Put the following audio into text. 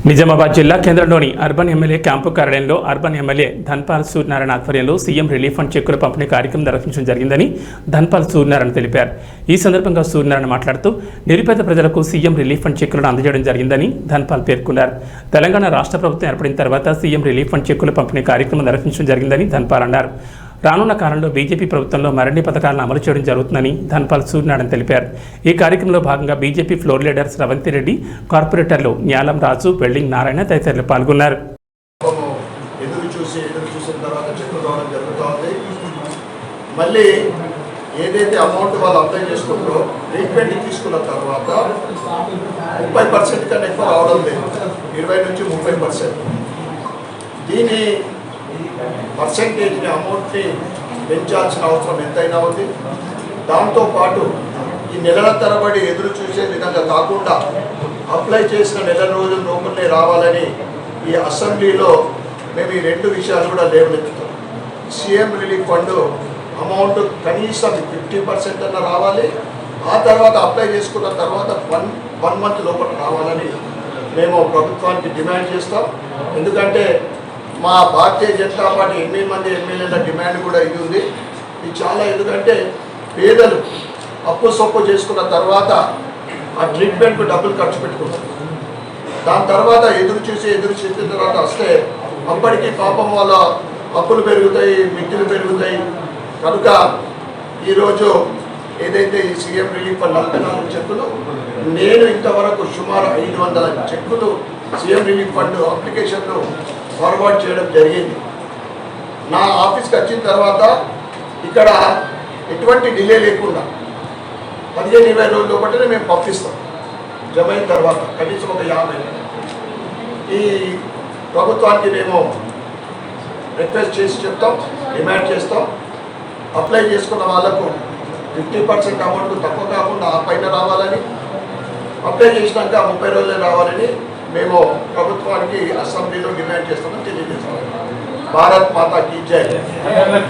నిజామాబాద్ జిల్లా కేంద్రంలోని urban MLA camp కార్యాలయంలో అర్బన్ ఎమ్మెల్యే ధన్పాల్ సూర్యనారాయణ ఆధ్వర్యంలో సీఎం రిలీఫ్ ఫండ్ చెక్కుల పంపిణీ కార్యక్రమం నిర్వహించడం జరిగిందని ధన్పాల్ సూర్యనారాయణ తెలిపారు. ఈ సందర్భంగా సూర్యనారాయణ మాట్లాడుతూ నిరుపేద ప్రజలకు సీఎం రిలీఫ్ ఫండ్ చెక్కులను అందజేయడం జరిగిందని ధన్పాల్ పేర్కొన్నారు. తెలంగాణ రాష్ట్ర ప్రభుత్వం ఏర్పడిన తర్వాత సీఎం రిలీఫ్ ఫండ్ చెక్కుల పంపిణీ కార్యక్రమం నిర్వహించడం జరిగిందని ధన్పాల్ అన్నారు. రానున్న కాలంలో బీజేపీ ప్రభుత్వంలో మరిన్ని పథకాలను అమలు చేయడం జరుగుతుందని ధన్పాల్ సూర్యనారాయణ తెలిపారు. ఈ కార్యక్రమంలో భాగంగా BJP floor leaders Ravanthi Reddy, కార్పొరేటర్లు న్యాలం రాజు, వెల్డింగ్ నారాయణ తదితరులు పాల్గొన్నారు. ఏదైతే అమౌంట్ వాళ్ళు అప్లై చేసుకుంటారో ట్రీట్మెంట్ తీసుకున్న తర్వాత 30% కన్నా ఎక్కువ రావడం లేదు, 20 నుంచి 30%. దీని పర్సెంటేజ్ని అమౌంట్ని పెంచాల్సిన అవసరం ఎంతైనా ఉంది. దాంతోపాటు ఈ నెలల తరబడి ఎదురు చూసే విధంగా కాకుండా అప్లై చేసిన నెల రోజుల లోపలనే రావాలని ఈ అసెంబ్లీలో మేము ఈ 2 విషయాలు కూడా లేవనెత్తుతాం. సీఎం రిలీఫ్ ఫండ్ అమౌంట్ కనీసం 50% అన్న రావాలి. ఆ తర్వాత అప్లై చేసుకున్న తర్వాత 1 మంత్ లోపల రావాలని మేము ప్రభుత్వానికి డిమాండ్ చేస్తాం. ఎందుకంటే మా భారతీయ జనతా పార్టీ 8 మంది ఎమ్మెల్యేల డిమాండ్ కూడా ఇది ఉంది. ఇది చాలా, ఎందుకంటే పేదలు అప్పు సొప్పు చేసుకున్న తర్వాత ఆ ట్రీట్మెంట్కు డబ్బులు ఖర్చు పెట్టుకుంటారు. దాని తర్వాత ఎదురు చూసిన తర్వాత వస్తే అప్పటికి పాపం వాళ్ళ అప్పులు పెరుగుతాయి, మిత్తులు పెరుగుతాయి. కనుక ఈరోజు ఏదైతే ఈ సీఎం రిలీఫ్ ఫండ్ 44 చెక్కులు, నేను ఇంతవరకు సుమారు 500 చెక్కులు సీఎం రిలీఫ్ ఫండ్ అప్లికేషన్లు ఫార్వర్డ్ చేయడం జరిగింది. నా ఆఫీస్కి వచ్చిన తర్వాత ఇక్కడ ఎటువంటి డిలే లేకుండా 15-20 రోజుల లోపలనే మేము పంపిస్తాం. జమ అయిన తర్వాత కనీసం ఒక 50. ఈ ప్రభుత్వానికి మేము రిక్వెస్ట్ చేసి చెప్తాం, డిమాండ్ చేస్తాం. అప్లై చేసుకున్న వాళ్ళకు 50% అమౌంట్ తక్కువ కాకుండా ఆ పైన రావాలని, అప్లై చేసినాక 30 రోజులే రావాలని మేము ప్రభుత్వానికి అసెంబ్లీలో డిమాండ్ చేస్తామని తెలియజేస్తాం. భారత్ మాతా కీ జై.